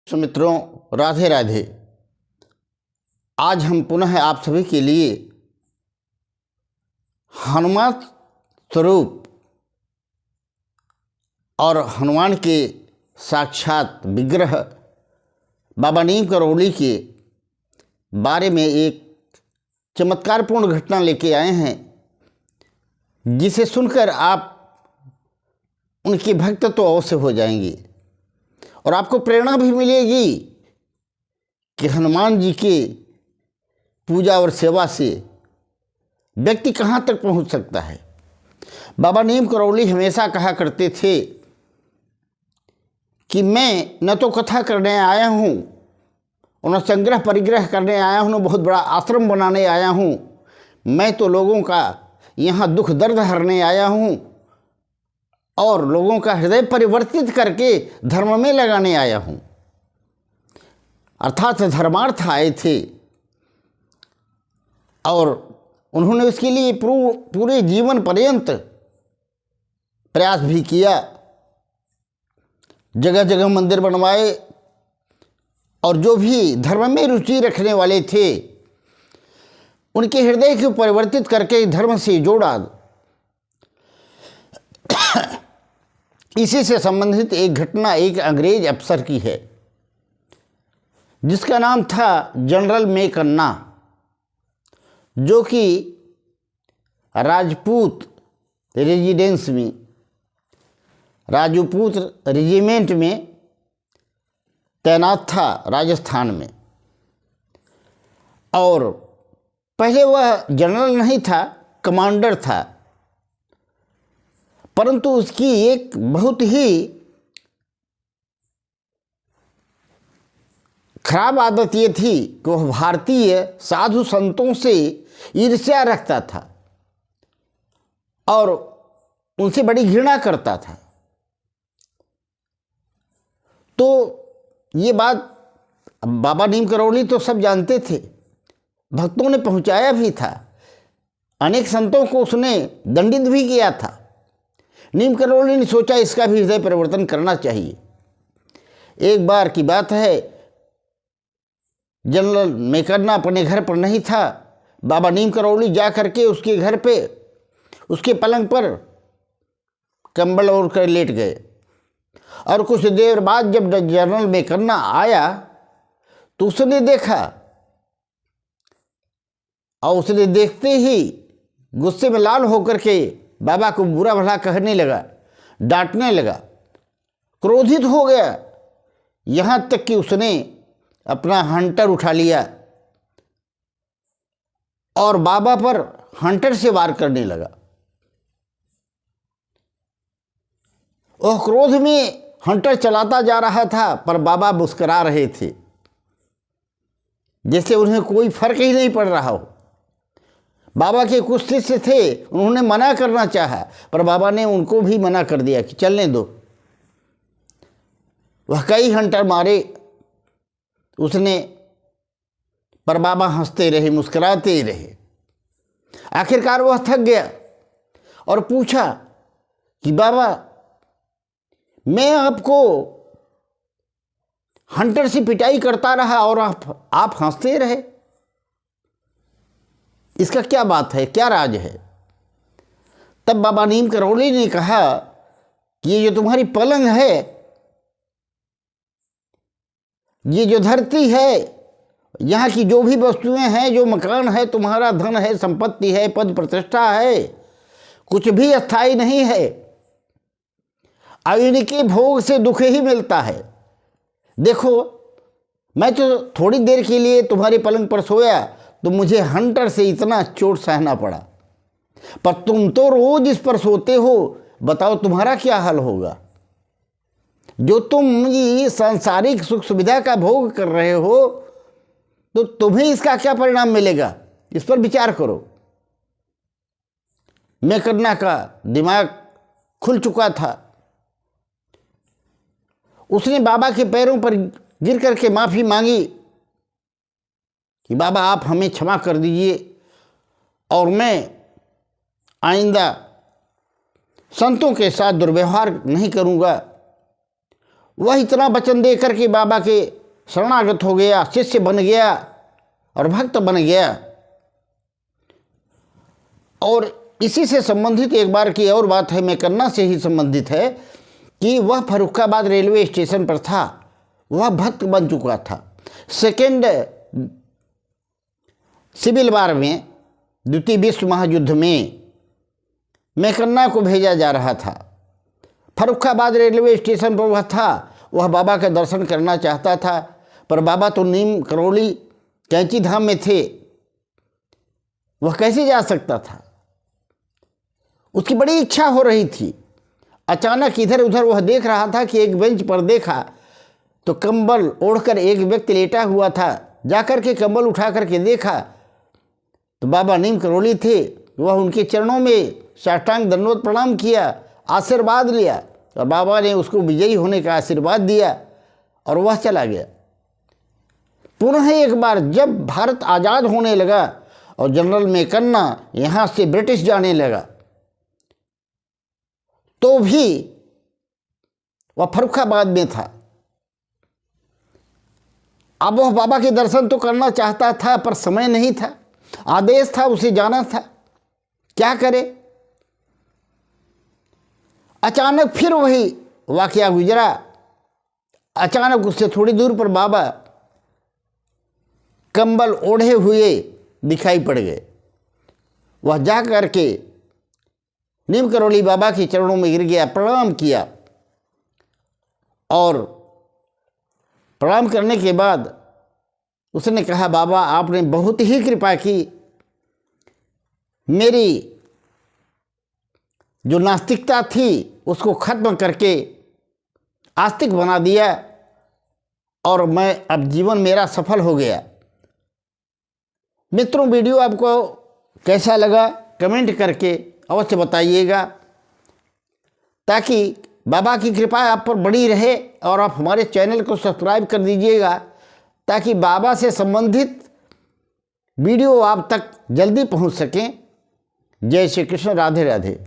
सुमित्रों, राधे राधे। आज हम पुनः आप सभी के लिए हनुमान स्वरूप और हनुमान के साक्षात विग्रह बाबा नीम करौली के बारे में एक चमत्कारपूर्ण घटना लेके आए हैं, जिसे सुनकर आप उनके भक्त तो अवश्य हो जाएंगे और आपको प्रेरणा भी मिलेगी कि हनुमान जी के पूजा और सेवा से व्यक्ति कहाँ तक पहुँच सकता है। बाबा नीम करौली हमेशा कहा करते थे कि मैं न तो कथा करने आया हूँ और न संग्रह परिग्रह करने आया हूँ, न बहुत बड़ा आश्रम बनाने आया हूँ। मैं तो लोगों का यहाँ दुख दर्द हरने आया हूँ और लोगों का हृदय परिवर्तित करके धर्म में लगाने आया हूँ। अर्थात धर्मार्थ आए थे और उन्होंने उसके लिए पूरे जीवन पर्यंत प्रयास भी किया। जगह जगह मंदिर बनवाए और जो भी धर्म में रुचि रखने वाले थे उनके हृदय को परिवर्तित करके धर्म से जोड़ा। इसी से संबंधित एक घटना एक अंग्रेज अफसर की है, जिसका नाम था जनरल मैकन्ना, जो कि राजपूत रेजिडेंस में, राजपूत रेजिमेंट में तैनात था राजस्थान में। और पहले वह जनरल नहीं था, कमांडर था, परंतु उसकी एक बहुत ही खराब आदत ये थी कि वह भारतीय साधु संतों से ईर्ष्या रखता था और उनसे बड़ी घृणा करता था। तो ये बात बाबा नीम करौली तो सब जानते थे, भक्तों ने पहुंचाया भी था, अनेक संतों को उसने दंडित भी किया था। नीम करौली ने सोचा इसका भी हृदय परिवर्तन करना चाहिए। एक बार की बात है, जनरल मैकन्ना अपने घर पर नहीं था। बाबा नीम करौली जा करके उसके घर पे उसके पलंग पर कंबल ओढ़ कर लेट गए और कुछ देर बाद जब जनरल मैकन्ना आया तो उसने देखा और उसने देखते ही गुस्से में लाल होकर के बाबा को बुरा भला कहने लगा, डांटने लगा, क्रोधित हो गया। यहाँ तक कि उसने अपना हंटर उठा लिया और बाबा पर हंटर से वार करने लगा। वह क्रोध में हंटर चलाता जा रहा था, पर बाबा मुस्करा रहे थे, जैसे उन्हें कोई फर्क ही नहीं पड़ रहा हो। बाबा के कुछ शिष्य थे, उन्होंने मना करना चाहा, पर बाबा ने उनको भी मना कर दिया कि चलने दो। वह कई हंटर मारे उसने, पर बाबा हंसते रहे, मुस्कुराते रहे। आखिरकार वह थक गया और पूछा कि बाबा, मैं आपको हंटर से पिटाई करता रहा और आप हंसते रहे, इसका क्या बात है, क्या राज है? तब बाबा नीम करौली ने कहा कि ये जो तुम्हारी पलंग है, ये जो धरती है, यहाँ की जो भी वस्तुएं हैं, जो मकान है, तुम्हारा धन है, संपत्ति है, पद प्रतिष्ठा है, कुछ भी अस्थाई नहीं है। अब इनके भोग से दुख ही मिलता है। देखो, मैं तो थोड़ी देर के लिए तुम्हारे पलंग पर सोया तो मुझे हंटर से इतना चोट सहना पड़ा, पर तुम तो रोज इस पर सोते हो। बताओ तुम्हारा क्या हाल होगा? जो तुम ये सांसारिक सुख सुविधा का भोग कर रहे हो, तो तुम्हें इसका क्या परिणाम मिलेगा, इस पर विचार करो। मैकन्ना का दिमाग खुल चुका था। उसने बाबा के पैरों पर गिर करके माफी मांगी कि बाबा आप हमें क्षमा कर दीजिए और मैं आइंदा संतों के साथ दुर्व्यवहार नहीं करूँगा। वह इतना वचन दे करके बाबा के शरणागत हो गया, शिष्य बन गया और भक्त बन गया। और इसी से संबंधित एक बार की और बात है, मैं करना से ही संबंधित है, कि वह फर्रुखाबाद रेलवे स्टेशन पर था, वह भक्त बन चुका था। सेकेंड सिविल वार में, द्वितीय विश्व महायुद्ध में मैकन्ना को भेजा जा रहा था। फर्रुखाबाद रेलवे स्टेशन पर वह था, वह बाबा के दर्शन करना चाहता था, पर बाबा तो नीम करौली कैंची धाम में थे, वह कैसे जा सकता था। उसकी बड़ी इच्छा हो रही थी। अचानक इधर उधर वह देख रहा था कि एक बेंच पर देखा तो कंबल ओढ़कर एक व्यक्ति लेटा हुआ था। जाकर के कंबल उठा करके देखा तो बाबा नीम करौली थे। वह उनके चरणों में साष्टांग दंडवत प्रणाम किया, आशीर्वाद लिया और बाबा ने उसको विजयी होने का आशीर्वाद दिया और वह चला गया। पुनः एक बार जब भारत आज़ाद होने लगा और जनरल मैकन्ना यहाँ से ब्रिटिश जाने लगा, तो भी वह फर्रुखाबाद में था। अब वह बाबा के दर्शन तो करना चाहता था, पर समय नहीं था, आदेश था, उसे जाना था, क्या करे। अचानक फिर वही वाकया गुजरा। अचानक उससे थोड़ी दूर पर बाबा कंबल ओढ़े हुए दिखाई पड़ गए। वह जा करके नीम करौली बाबा के चरणों में गिर गया, प्रणाम किया और प्रणाम करने के बाद उसने कहा, बाबा आपने बहुत ही कृपा की, मेरी जो नास्तिकता थी उसको खत्म करके आस्तिक बना दिया और मैं अब जीवन मेरा सफल हो गया। मित्रों, वीडियो आपको कैसा लगा कमेंट करके अवश्य बताइएगा, ताकि बाबा की कृपा आप पर बनी रहे। और आप हमारे चैनल को सब्सक्राइब कर दीजिएगा, ताकि बाबा से संबंधित वीडियो आप तक जल्दी पहुंच सकें। जय श्री कृष्ण, राधे राधे।